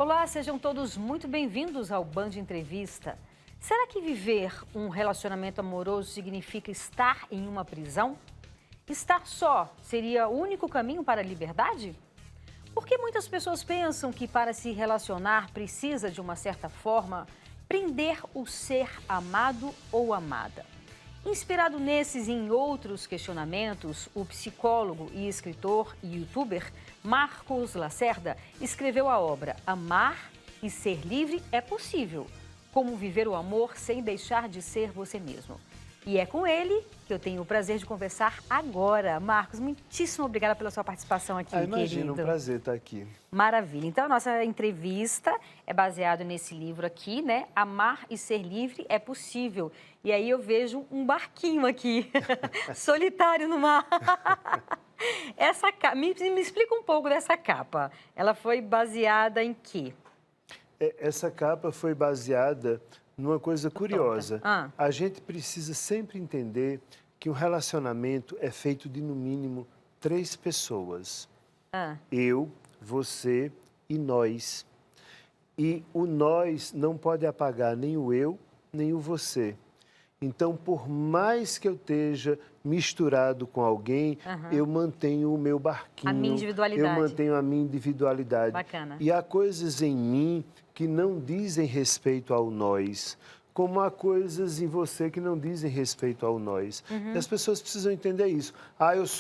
Olá, sejam todos muito bem-vindos ao Band Entrevista. Será que viver um relacionamento amoroso significa estar em uma prisão? Estar só seria o único caminho para a liberdade? Por que muitas pessoas pensam que para se relacionar precisa, de uma certa forma, prender o ser amado ou amada? Inspirado nesses e em outros questionamentos, o psicólogo e escritor e youtuber Marcos Lacerda escreveu a obra Amar e Ser Livre é Possível. Como viver o amor sem deixar de ser você mesmo. E é com ele que eu tenho o prazer de conversar agora. Marcos, muitíssimo obrigada pela sua participação aqui, imagina, querido. um prazer estar aqui. Maravilha. Então, a nossa entrevista é baseada nesse livro aqui, né? Amar e Ser Livre é Possível. E aí eu vejo um barquinho aqui, solitário no mar. Essa capa, me explica um pouco dessa capa. Ela foi baseada em quê? Essa capa foi baseada numa coisa curiosa. Ah. A gente precisa sempre entender que um relacionamento é feito de, no mínimo, 3 pessoas. Eu, você e nós. E o nós não pode apagar nem o eu, nem o você. Então, por mais que eu esteja misturado com alguém, eu mantenho o meu barquinho. A minha individualidade. Eu mantenho a minha individualidade. Bacana. E há coisas em mim que não dizem respeito ao nós, como há coisas em você que não dizem respeito ao nós. E as pessoas precisam entender isso.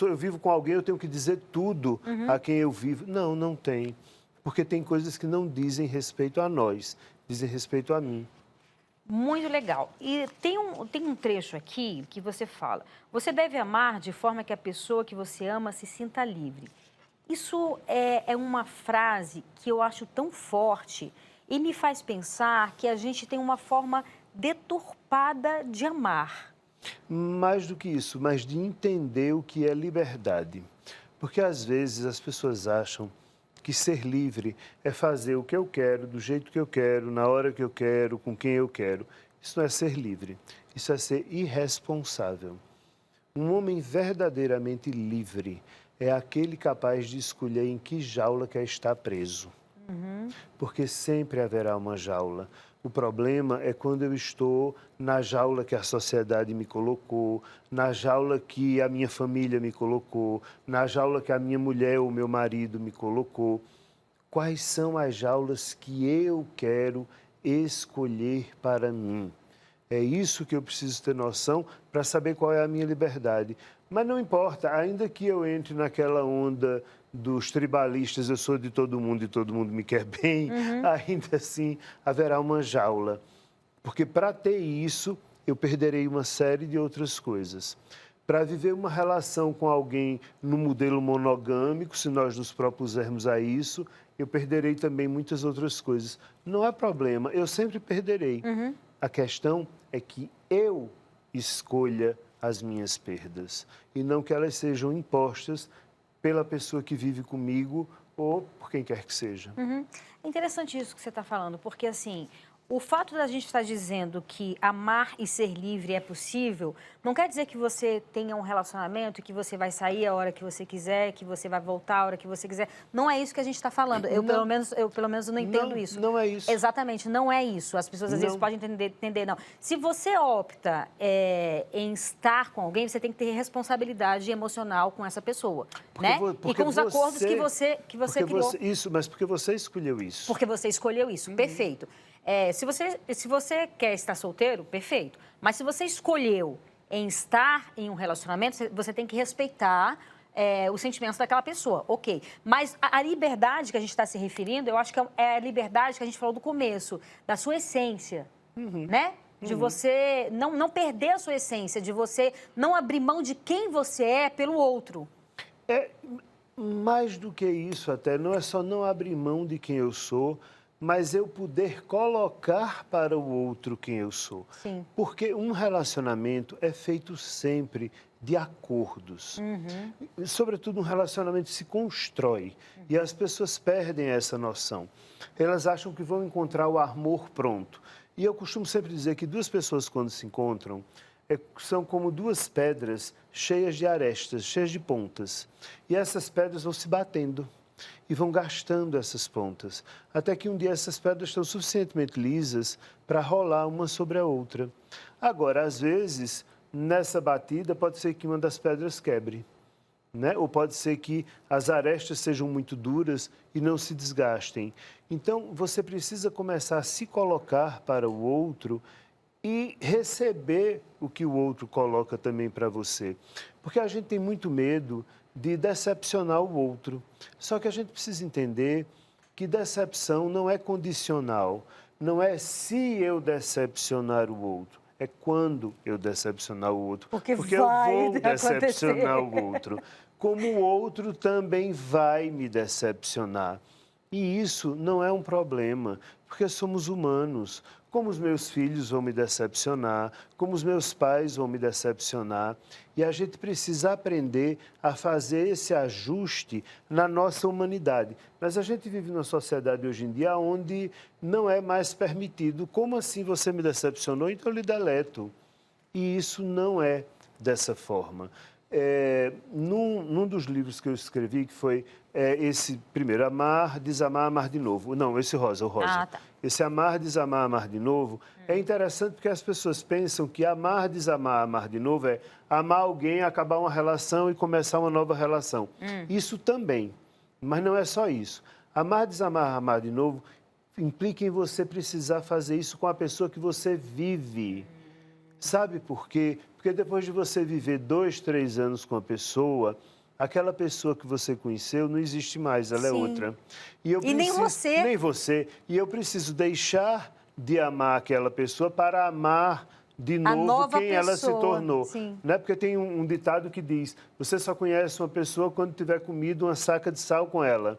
Eu vivo com alguém, eu tenho que dizer tudo a quem eu vivo. Não, não tem. Porque tem coisas que não dizem respeito a nós, dizem respeito a mim. Muito legal. E tem um trecho aqui que você fala: você deve amar de forma que a pessoa que você ama se sinta livre. Isso é uma frase que eu acho tão forte e me faz pensar que a gente tem uma forma deturpada de amar. Mais do que isso, mas de entender o que é liberdade. Porque às vezes as pessoas acham que ser livre é fazer o que eu quero, do jeito que eu quero, na hora que eu quero, com quem eu quero. Isso não é ser livre, isso é ser irresponsável. Um homem verdadeiramente livre é aquele capaz de escolher em que jaula quer estar preso. Porque sempre haverá uma jaula. O problema é quando eu estou na jaula que a sociedade me colocou, na jaula que a minha família me colocou, na jaula que a minha mulher ou meu marido me colocou. Quais são as jaulas que eu quero escolher para mim? É isso que eu preciso ter noção para saber qual é a minha liberdade. Mas não importa, ainda que eu entre naquela onda dos tribalistas, eu sou de todo mundo e todo mundo me quer bem, ainda assim haverá uma jaula. Porque para ter isso, eu perderei uma série de outras coisas. Para viver uma relação com alguém no modelo monogâmico, se nós nos propusermos a isso, eu perderei também muitas outras coisas. Não há problema, eu sempre perderei. A questão é que eu escolha as minhas perdas e não que elas sejam impostas pela pessoa que vive comigo ou por quem quer que seja. É interessante isso que você está falando, porque assim, o fato da gente estar dizendo que amar e ser livre é possível, não quer dizer que você tenha um relacionamento e que você vai sair a hora que você quiser, que você vai voltar a hora que você quiser. Não é isso que a gente está falando. Eu pelo menos não entendo isso. Não é isso. Exatamente, não é isso. As pessoas às vezes podem entender, não. Se você opta em estar com alguém, você tem que ter responsabilidade emocional com essa pessoa, né? E com os acordos que você criou. Mas porque você escolheu isso. Porque você escolheu isso, perfeito. Se você quer estar solteiro, perfeito. Mas se você escolheu em estar em um relacionamento, você tem que respeitar os sentimentos daquela pessoa, ok. Mas a liberdade que a gente está se referindo, eu acho que é a liberdade que a gente falou do começo, da sua essência, né? De você não perder a sua essência, de você não abrir mão de quem você é pelo outro. Mais do que isso até, não é só não abrir mão de quem eu sou, mas eu poder colocar para o outro quem eu sou. Sim. Porque um relacionamento é feito sempre de acordos. Sobretudo, um relacionamento se constrói. E as pessoas perdem essa noção. Elas acham que vão encontrar o amor pronto. E eu costumo sempre dizer que 2 pessoas, quando se encontram, são como 2 pedras cheias de arestas, cheias de pontas. E essas pedras vão se batendo. E vão gastando essas pontas, até que um dia essas pedras estão suficientemente lisas para rolar uma sobre a outra. Agora, às vezes, nessa batida, pode ser que uma das pedras quebre, né? Ou pode ser que as arestas sejam muito duras e não se desgastem. Então, você precisa começar a se colocar para o outro e receber o que o outro coloca também para você. Porque a gente tem muito medo de decepcionar o outro. Só que a gente precisa entender que decepção não é condicional. Não é se eu decepcionar o outro, é quando eu decepcionar o outro. Porque eu vai vou decepcionar o outro. Como o outro também vai me decepcionar. E isso não é um problema, porque somos humanos. Como os meus filhos vão me decepcionar, como os meus pais vão me decepcionar. E a gente precisa aprender a fazer esse ajuste na nossa humanidade. Mas a gente vive numa sociedade hoje em dia onde não é mais permitido. Como assim você me decepcionou? Então eu lhe deleto. E isso não é dessa forma. Num dos livros que eu escrevi, que foi esse primeiro, Amar, Desamar, Amar de Novo. Não, esse rosa, o rosa. Ah, tá. Esse Amar, Desamar, Amar de Novo é interessante porque as pessoas pensam que amar, desamar, amar de novo é amar alguém, acabar uma relação e começar uma nova relação. Isso também, mas não é só isso. Amar, desamar, amar de novo implica em você precisar fazer isso com a pessoa que você vive. Sabe por quê? Porque depois de você viver 2, 3 anos com a pessoa, aquela pessoa que você conheceu não existe mais, ela é outra. E nem você. Nem você. E eu preciso deixar de amar aquela pessoa para amar de novo quem ela se tornou. Sim. Né? Porque tem um ditado que diz, você só conhece uma pessoa quando tiver comido uma saca de sal com ela.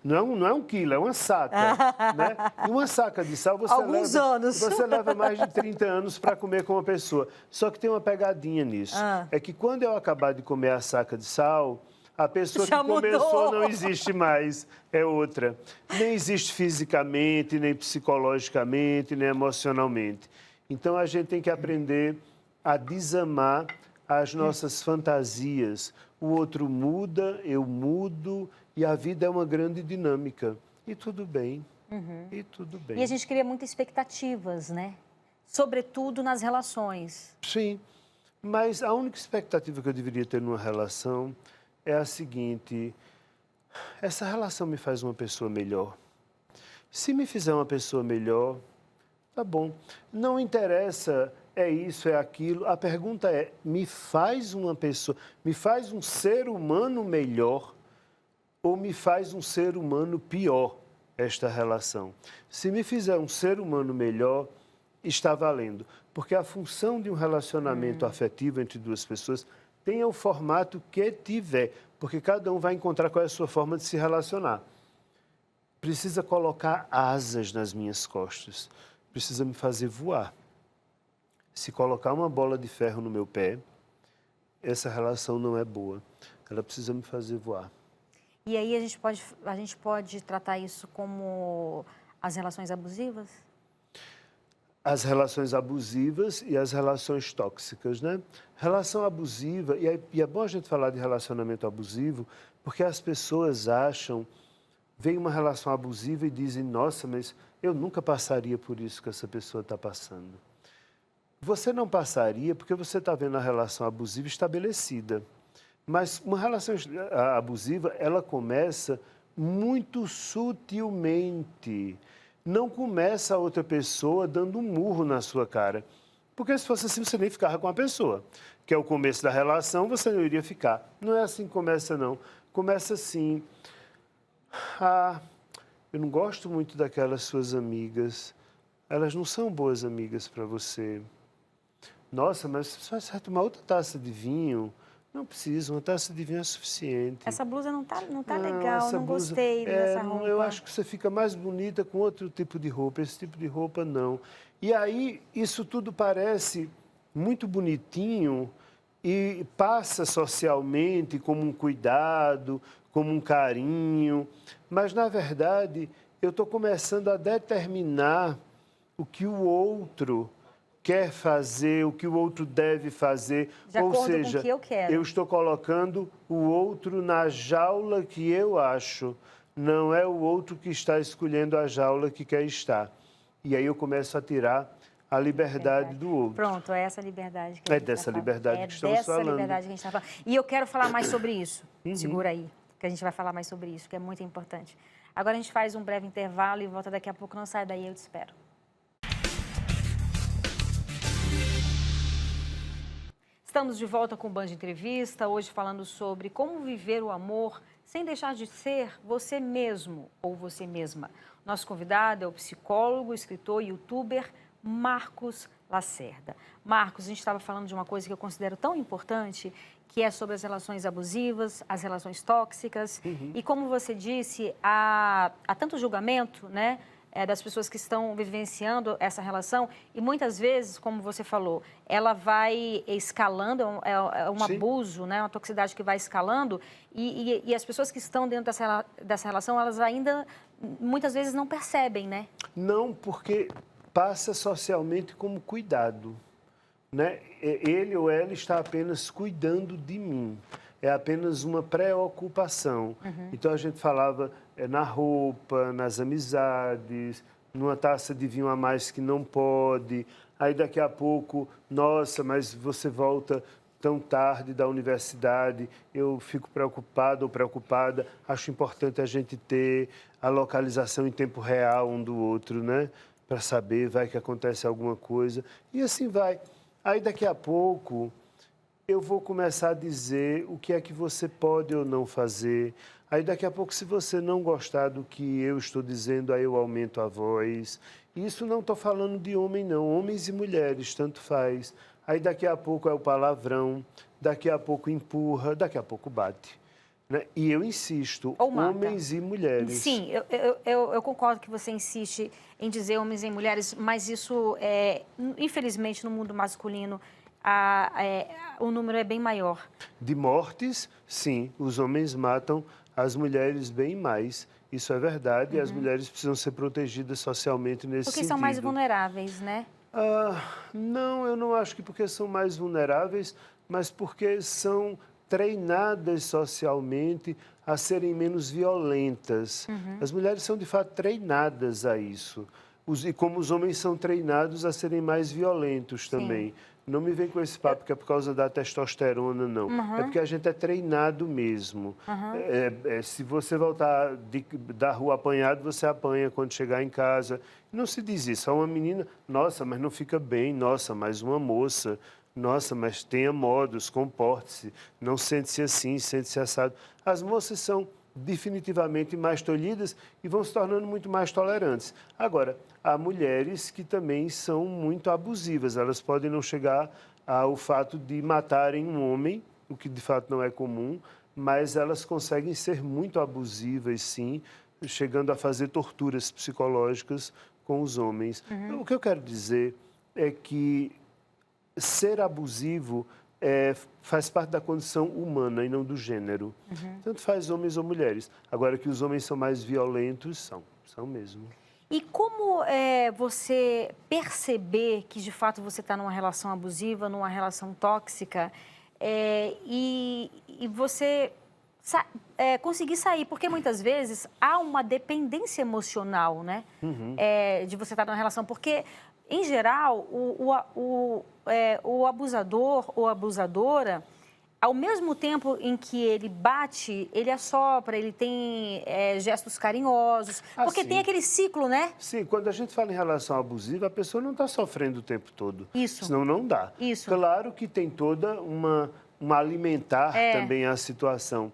Não é um quilo, é uma saca. Né? E uma saca de sal você leva mais de 30 anos para comer com uma pessoa. Só que tem uma pegadinha nisso. É que quando eu acabar de comer a saca de sal, a pessoa que começou não existe mais, é outra. Nem existe fisicamente, nem psicologicamente, nem emocionalmente. Então a gente tem que aprender a desamar as nossas fantasias. O outro muda, eu mudo, e a vida é uma grande dinâmica. E tudo bem. E tudo bem. E a gente cria muitas expectativas, né? Sobretudo nas relações. Sim, mas a única expectativa que eu deveria ter numa relação é a seguinte: essa relação me faz uma pessoa melhor. Se me fizer uma pessoa melhor, tá bom. Não interessa, é isso, é aquilo. A pergunta é, me faz um ser humano melhor ou me faz um ser humano pior esta relação? Se me fizer um ser humano melhor, está valendo. Porque a função de um relacionamento afetivo entre duas pessoas tenha o formato que tiver, porque cada um vai encontrar qual é a sua forma de se relacionar. Precisa colocar asas nas minhas costas, precisa me fazer voar. Se colocar uma bola de ferro no meu pé, essa relação não é boa. Ela precisa me fazer voar. E aí a gente pode tratar isso como as relações abusivas? As relações abusivas e as relações tóxicas, né? Relação abusiva, e é bom a gente falar de relacionamento abusivo, porque as pessoas acham, vem uma relação abusiva e dizem, nossa, mas eu nunca passaria por isso que essa pessoa está passando. Você não passaria porque você está vendo a relação abusiva estabelecida. Mas uma relação abusiva, ela começa muito sutilmente. Não começa a outra pessoa dando um murro na sua cara. Porque se fosse assim, você nem ficava com a pessoa. Que é o começo da relação, você não iria ficar. Não é assim que começa, não. Começa assim. Ah, eu não gosto muito daquelas suas amigas. Elas não são boas amigas para você. Nossa, mas você vai tomar outra taça de vinho? Não precisa, uma taça de vinho é suficiente. Essa blusa não tá legal, não gostei dessa roupa. Eu acho que você fica mais bonita com outro tipo de roupa, esse tipo de roupa não. E aí, isso tudo parece muito bonitinho e passa socialmente como um cuidado, como um carinho, mas, na verdade, eu estou começando a determinar o que o outro quer fazer, o que o outro deve fazer. De acordo com o que eu quero. Eu estou colocando o outro na jaula que eu acho. Não é o outro que está escolhendo a jaula que quer estar. E aí eu começo a tirar a liberdade do outro. Pronto, é essa liberdade que a gente dessa tá liberdade que estamos falando. É dessa liberdade que a gente está falando. E eu quero falar mais sobre isso. Segura aí, que a gente vai falar mais sobre isso, que é muito importante. Agora a gente faz um breve intervalo e volta daqui a pouco. Não sai daí, eu te espero. Estamos de volta com o Band Entrevista, hoje falando sobre como viver o amor sem deixar de ser você mesmo ou você mesma. Nosso convidado é o psicólogo, escritor e youtuber Marcos Lacerda. Marcos, a gente estava falando de uma coisa que eu considero tão importante, que é sobre as relações abusivas, as relações tóxicas. E como você disse, há tanto julgamento, né? Das pessoas que estão vivenciando essa relação e muitas vezes, como você falou, ela vai escalando, é um abuso, né? Uma toxicidade que vai escalando e as pessoas que estão dentro dessa relação, elas ainda muitas vezes não percebem, né? Não, porque passa socialmente como cuidado, né? Ele ou ela está apenas cuidando de mim. É apenas uma preocupação. Então, a gente falava na roupa, nas amizades, numa taça de vinho a mais que não pode. Aí, daqui a pouco, nossa, mas você volta tão tarde da universidade, eu fico preocupado ou preocupada. Acho importante a gente ter a localização em tempo real um do outro, né? Para saber, vai que acontece alguma coisa. E assim vai. Aí, daqui a pouco, eu vou começar a dizer o que é que você pode ou não fazer. Aí, daqui a pouco, se você não gostar do que eu estou dizendo, aí eu aumento a voz. Isso não estou falando de homem, não. Homens e mulheres, tanto faz. Aí, daqui a pouco, é o palavrão. Daqui a pouco, empurra. Daqui a pouco, bate. Né? E eu insisto, homens e mulheres. Sim, eu concordo que você insiste em dizer homens e mulheres, mas isso, infelizmente, no mundo masculino, o número é bem maior. De mortes, sim, os homens matam as mulheres bem mais. Isso é verdade, e as mulheres precisam ser protegidas socialmente nesse sentido. Porque são mais vulneráveis, né? Não, eu não acho que porque são mais vulneráveis, mas porque são treinadas socialmente a serem menos violentas. As mulheres são, de fato, treinadas a isso. E como os homens são treinados a serem mais violentos também. Sim. Não me vem com esse papo que é por causa da testosterona, não. É porque a gente é treinado mesmo. Se você voltar da rua apanhado, você apanha quando chegar em casa. Não se diz isso. A uma menina, nossa, mas não fica bem. Nossa, mas uma moça. Nossa, mas tenha modos, comporte-se. Não sente-se assim, sente-se assado. As moças são definitivamente mais tolhidas e vão se tornando muito mais tolerantes. Agora, há mulheres que também são muito abusivas. Elas podem não chegar ao fato de matarem um homem, o que de fato não é comum, mas elas conseguem ser muito abusivas, sim, chegando a fazer torturas psicológicas com os homens. O que eu quero dizer é que ser abusivo faz parte da condição humana e não do gênero. Tanto faz homens ou mulheres. Agora, que os homens são mais violentos, são mesmo. E como você perceber que, de fato, você está numa relação abusiva, numa relação tóxica, e você conseguir sair? Porque, muitas vezes, há uma dependência emocional, né? De você estar numa relação. Porque, em geral, o abusador ou abusadora, ao mesmo tempo em que ele bate, ele assopra, ele tem gestos carinhosos, porque tem aquele ciclo, né? Sim, quando a gente fala em relação abusiva, a pessoa não está sofrendo o tempo todo. Isso. Senão não dá. Isso. Claro que tem toda uma alimentar também a situação.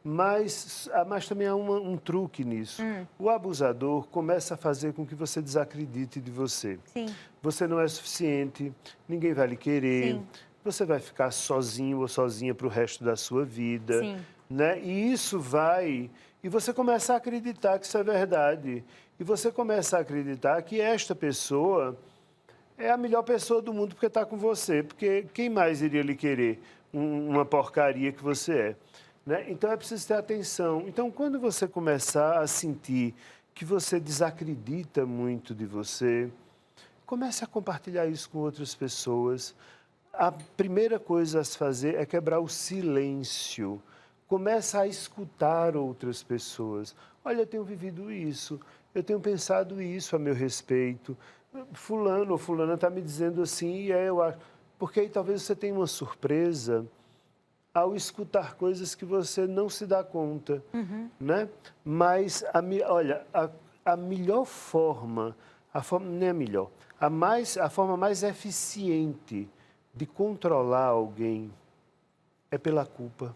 Mas também há um truque nisso. O abusador começa a fazer com que você desacredite de você. Sim. Você não é suficiente, ninguém vai lhe querer, Sim. você vai ficar sozinho ou sozinha para o resto da sua vida. Sim. Né? E isso vai... E você começa a acreditar que isso é verdade. E você começa a acreditar que esta pessoa é a melhor pessoa do mundo porque está com você. Porque quem mais iria lhe querer? Uma porcaria que você é. Né? Então, é preciso ter atenção. Então, quando você começar a sentir que você desacredita muito de você, comece a compartilhar isso com outras pessoas. A primeira coisa a se fazer é quebrar o silêncio. Começa a escutar outras pessoas. Olha, eu tenho vivido isso, eu tenho pensado isso a meu respeito. Fulano ou fulana está me dizendo assim, e eu acho... Porque aí talvez você tenha uma surpresa ao escutar coisas que você não se dá conta, né? Mas, olha, a melhor forma, nem a melhor, a forma mais eficiente de controlar alguém é pela culpa.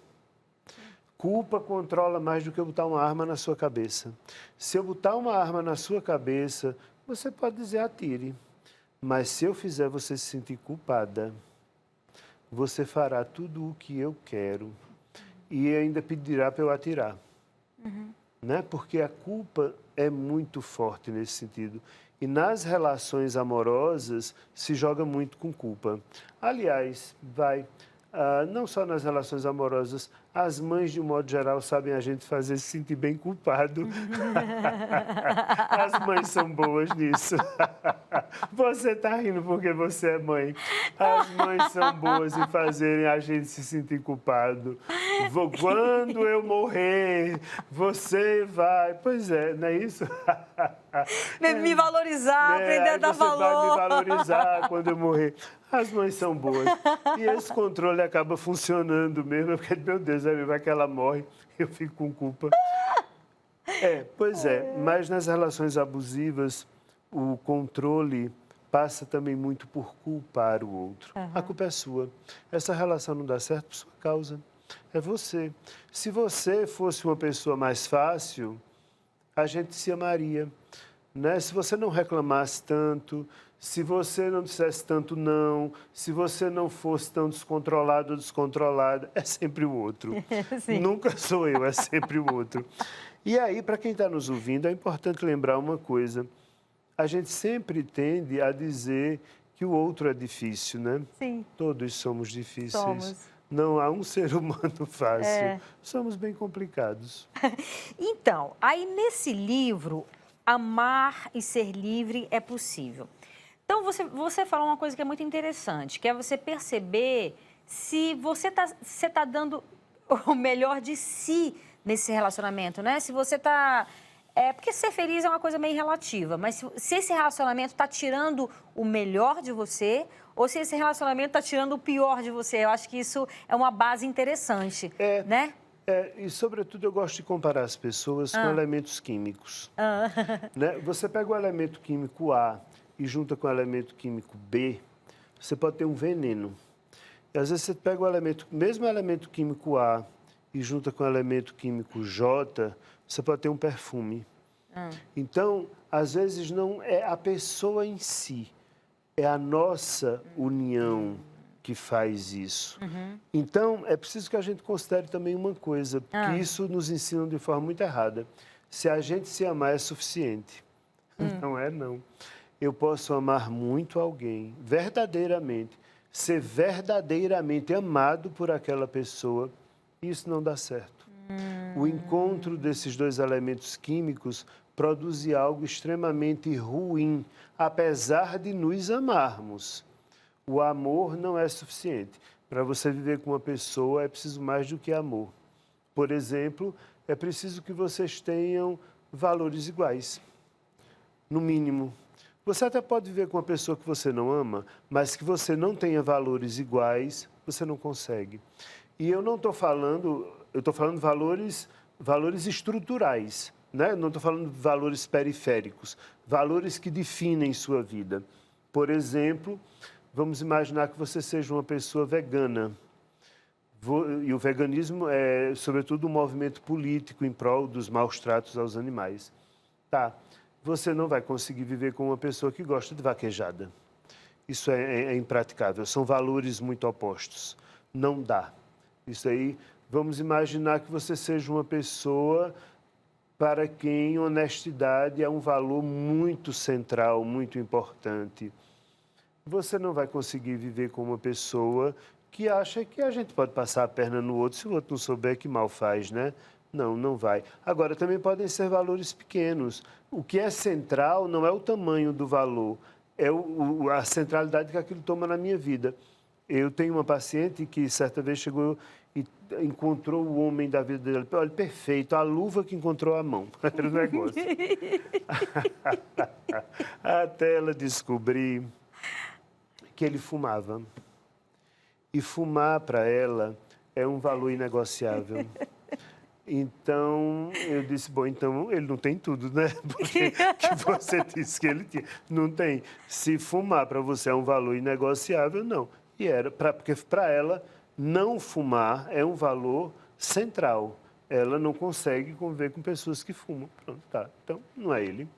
Culpa controla mais do que eu botar uma arma na sua cabeça. Se eu botar uma arma na sua cabeça, você pode dizer atire. Mas se eu fizer você se sentir culpada, você fará tudo o que eu quero e ainda pedirá para eu atirar. Né? Porque a culpa é muito forte nesse sentido. E nas relações amorosas se joga muito com culpa. Aliás, não só nas relações amorosas, as mães, de um modo geral, sabem a gente fazer se sentir bem culpado. As mães são boas nisso. Você está rindo porque você é mãe. As mães são boas em fazerem a gente se sentir culpado. Quando eu morrer, você vai... Pois é, não é isso? Me valorizar, aprender a dar valor. Você vai me valorizar quando eu morrer. As mães são boas. E esse controle acaba funcionando mesmo, porque, meu Deus, vai que ela morre, eu fico com culpa. Pois é, mas nas relações abusivas, o controle passa também muito por culpar o outro. A culpa é sua. Essa relação não dá certo por sua causa. É você. Se você fosse uma pessoa mais fácil, a gente se amaria. Né? Se você não reclamasse tanto, se você não dissesse tanto não, se você não fosse tão descontrolado ou descontrolada, é sempre o outro. Nunca sou eu, é sempre o outro. E aí, para quem está nos ouvindo, é importante lembrar uma coisa. A gente sempre tende a dizer que o outro é difícil, né? Sim. Todos somos difíceis. Somos. Não há um ser humano fácil. Somos bem complicados. Então, aí nesse livro, Amar e Ser Livre é Possível. Então, você falou uma coisa que é muito interessante, que é você perceber se você tá dando o melhor de si nesse relacionamento, né? Se você está... porque ser feliz é uma coisa meio relativa, mas se esse relacionamento está tirando o melhor de você ou se esse relacionamento está tirando o pior de você. Eu acho que isso é uma base interessante, né? E, sobretudo, eu gosto de comparar as pessoas com elementos químicos. Né? Você pega o elemento químico A e junta com o elemento químico B, você pode ter um veneno. E, às vezes, você pega o mesmo elemento químico A e junta com o elemento químico J, você pode ter um perfume. Então, às vezes, não é a pessoa em si, é a nossa união que faz isso. Então, é preciso que a gente considere também uma coisa, que isso nos ensina de forma muito errada. Se a gente se amar é suficiente. Não é, não. Eu posso amar muito alguém, verdadeiramente, ser verdadeiramente amado por aquela pessoa, e isso não dá certo. O encontro desses dois elementos químicos produz algo extremamente ruim, apesar de nos amarmos. O amor não é suficiente. Para você viver com uma pessoa, é preciso mais do que amor. Por exemplo, é preciso que vocês tenham valores iguais, no mínimo. Você até pode viver com uma pessoa que você não ama, mas que você não tenha valores iguais, você não consegue. E eu não estou falando, eu estou falando valores estruturais, né? Não estou falando de valores periféricos, valores que definem sua vida. Por exemplo, vamos imaginar que você seja uma pessoa vegana. E o veganismo é, sobretudo, um movimento político em prol dos maus tratos aos animais. Tá. Você não vai conseguir viver com uma pessoa que gosta de vaquejada. Isso é impraticável. São valores muito opostos. Não dá. Isso aí, vamos imaginar que você seja uma pessoa para quem honestidade é um valor muito central, muito importante. Você não vai conseguir viver com uma pessoa que acha que a gente pode passar a perna no outro se o outro não souber, que mal faz, né? Não, não vai. Agora, também podem ser valores pequenos. O que é central não é o tamanho do valor, é a centralidade que aquilo toma na minha vida. Eu tenho uma paciente que certa vez chegou e encontrou o homem da vida dele. Olha, perfeito, a luva que encontrou a mão. Era o negócio. Até ela descobrir que ele fumava. E fumar para ela é um valor inegociável. Então, eu disse, bom, então ele não tem tudo, né? Porque que você disse que ele tinha. Não tem. Se fumar para você é um valor inegociável, não. E era, porque para ela, não fumar é um valor central. Ela não consegue conviver com pessoas que fumam. Pronto, tá. Então, não é ele.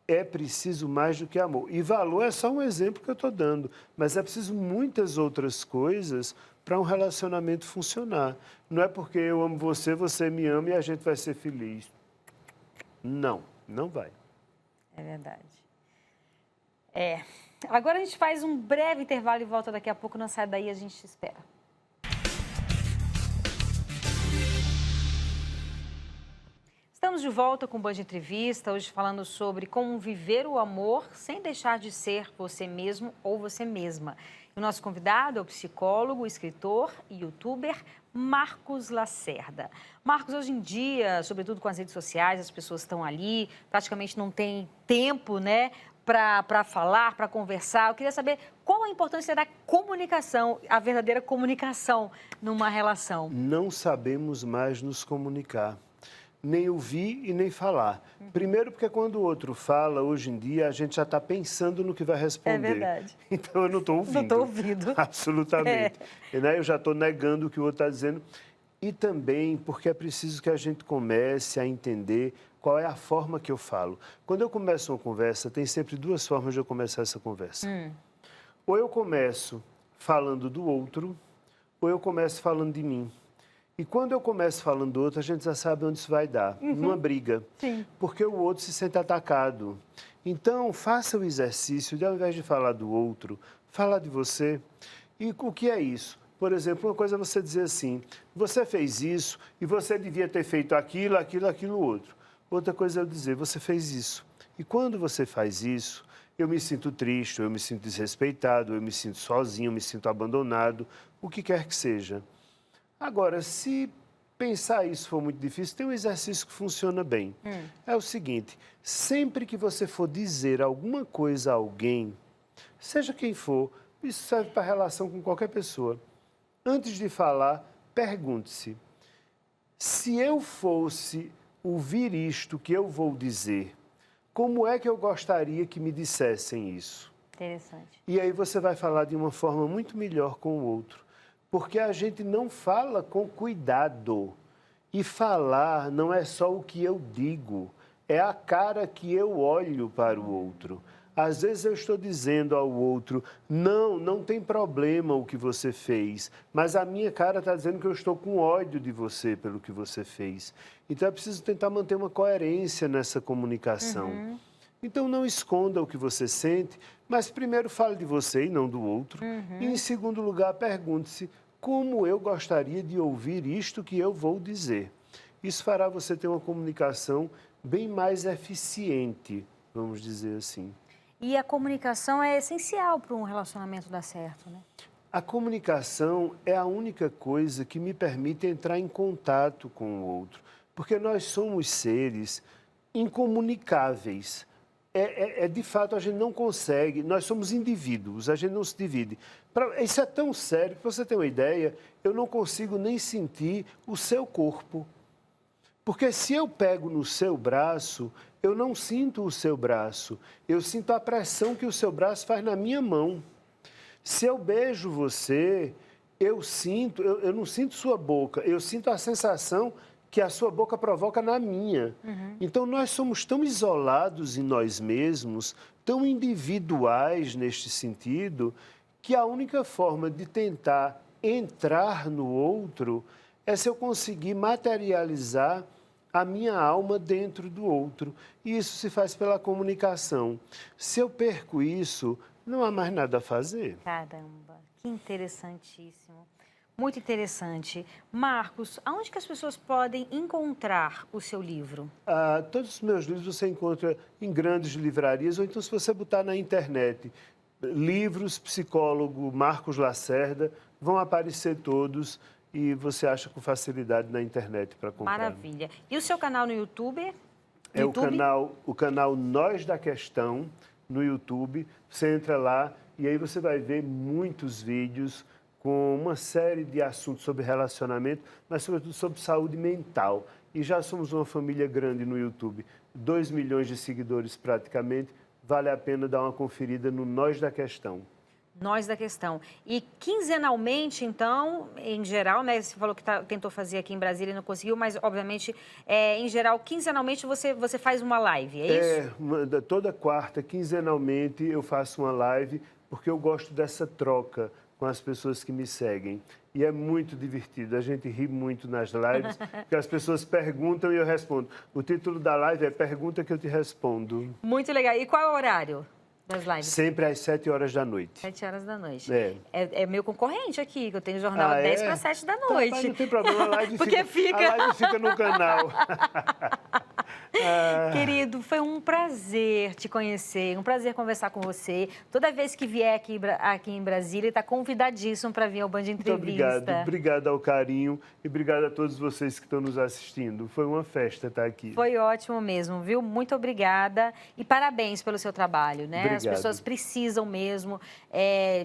É preciso mais do que amor. E valor é só um exemplo que eu estou dando, mas é preciso muitas outras coisas para um relacionamento funcionar. Não é porque eu amo você, você me ama e a gente vai ser feliz. Não, não vai. É verdade. Agora a gente faz um breve intervalo e volta daqui a pouco. Não sai daí, a gente te espera. Estamos de volta com o Band Entrevista, hoje falando sobre como viver o amor sem deixar de ser você mesmo ou você mesma. O nosso convidado é o psicólogo, escritor e youtuber Marcos Lacerda. Marcos, hoje em dia, sobretudo com as redes sociais, as pessoas estão ali, praticamente não tem tempo, né, para falar, para conversar. Eu queria saber qual a importância da comunicação, a verdadeira comunicação numa relação. Não sabemos mais nos comunicar. Nem ouvir e nem falar. Primeiro porque quando o outro fala, hoje em dia, a gente já está pensando no que vai responder. É verdade. Então, eu não estou ouvindo. Não estou ouvindo. Absolutamente. Né? Eu já estou negando o que o outro está dizendo. E também porque é preciso que a gente comece a entender qual é a forma que eu falo. Quando eu começo uma conversa, tem sempre duas formas de eu começar essa conversa. Ou eu começo falando do outro, ou eu começo falando de mim. E quando eu começo falando do outro, a gente já sabe onde isso vai dar, numa briga. Sim. Porque o outro se sente atacado. Então, faça o exercício de, ao invés de falar do outro, falar de você. E o que é isso? Por exemplo, uma coisa é você dizer assim, você fez isso e você devia ter feito aquilo, aquilo, outro. Outra coisa é eu dizer, você fez isso. E quando você faz isso, eu me sinto triste, eu me sinto desrespeitado, eu me sinto sozinho, eu me sinto abandonado, o que quer que seja. Agora, se pensar isso for muito difícil, tem um exercício que funciona bem. É o seguinte, sempre que você for dizer alguma coisa a alguém, seja quem for, isso serve para relação com qualquer pessoa. Antes de falar, pergunte-se, se eu fosse ouvir isto que eu vou dizer, como é que eu gostaria que me dissessem isso? Interessante. E aí você vai falar de uma forma muito melhor com o outro. Porque a gente não fala com cuidado. E falar não é só o que eu digo, é a cara que eu olho para o outro. Às vezes eu estou dizendo ao outro, não tem problema o que você fez, mas a minha cara está dizendo que eu estou com ódio de você pelo que você fez. Então é preciso tentar manter uma coerência nessa comunicação. Então, não esconda o que você sente, mas primeiro fale de você e não do outro. E, em segundo lugar, pergunte-se como eu gostaria de ouvir isto que eu vou dizer. Isso fará você ter uma comunicação bem mais eficiente, vamos dizer assim. E a comunicação é essencial para um relacionamento dar certo, né? A comunicação é a única coisa que me permite entrar em contato com o outro, porque nós somos seres incomunicáveis. De fato, a gente não consegue, nós somos indivíduos, a gente não se divide. Isso é tão sério, para você ter uma ideia, eu não consigo nem sentir o seu corpo. Porque se eu pego no seu braço, eu não sinto o seu braço, eu sinto a pressão que o seu braço faz na minha mão. Se eu beijo você, eu não sinto sua boca, eu sinto a sensação que a sua boca provoca na minha. Então, nós somos tão isolados em nós mesmos, tão individuais neste sentido, que a única forma de tentar entrar no outro é se eu conseguir materializar a minha alma dentro do outro. E isso se faz pela comunicação. Se eu perco isso, não há mais nada a fazer. Caramba, que interessantíssimo. Muito interessante. Marcos, aonde que as pessoas podem encontrar o seu livro? Todos os meus livros você encontra em grandes livrarias, ou então se você botar na internet, livros, psicólogo Marcos Lacerda, vão aparecer todos e você acha com facilidade na internet para comprar. Maravilha. E o seu canal no YouTube? É o canal Nós da Questão no YouTube. Você entra lá e aí você vai ver muitos vídeos com uma série de assuntos sobre relacionamento, mas sobretudo sobre saúde mental. E já somos uma família grande no YouTube, 2 milhões de seguidores praticamente. Vale a pena dar uma conferida no Nós da Questão. Nós da Questão. E quinzenalmente, então, em geral, né? Você falou que tentou fazer aqui em Brasília e não conseguiu, mas, obviamente, em geral, quinzenalmente você faz uma live, é isso? Toda quarta, quinzenalmente, eu faço uma live, porque eu gosto dessa troca com as pessoas que me seguem. E é muito divertido, a gente ri muito nas lives, porque as pessoas perguntam e eu respondo. O título da live é Pergunta que eu te respondo. Muito legal. E qual é o horário das lives? Sempre às 7 horas da noite. 7 horas da noite. É. É meu concorrente aqui, que eu tenho jornal 10 para 7 da noite. Mas não tem problema, a live porque a live fica no canal. Querido, foi um prazer te conhecer, um prazer conversar com você. Toda vez que vier aqui em Brasília, está convidadíssimo para vir ao Band Entrevista. Muito obrigado. Obrigado ao carinho e obrigado a todos vocês que estão nos assistindo. Foi uma festa estar aqui. Foi ótimo mesmo, viu? Muito obrigada e parabéns pelo seu trabalho, né? Obrigado. As pessoas precisam mesmo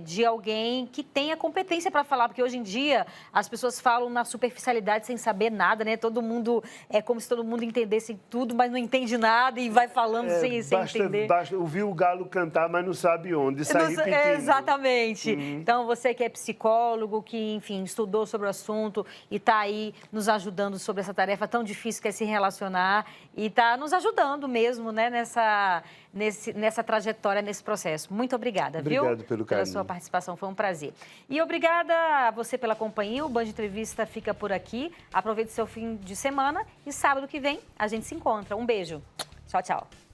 de alguém que tenha competência para falar, porque hoje em dia as pessoas falam na superficialidade sem saber nada, né? Todo mundo, é como se todo mundo entendesse tudo, mas não entende nada e vai falando sem entender. Basta ouvir o galo cantar, mas não sabe onde, sai repetindo. Exatamente. Então, você que é psicólogo, que, enfim, estudou sobre o assunto e está aí nos ajudando sobre essa tarefa tão difícil que é se relacionar e está nos ajudando mesmo, né, nessa trajetória, nesse processo. Muito obrigada, viu? Obrigado pelo carinho. Pela sua participação, foi um prazer. E obrigada a você pela companhia. O Band Entrevista fica por aqui. Aproveite seu fim de semana e sábado que vem a gente se encontra. Um beijo. Tchau, tchau.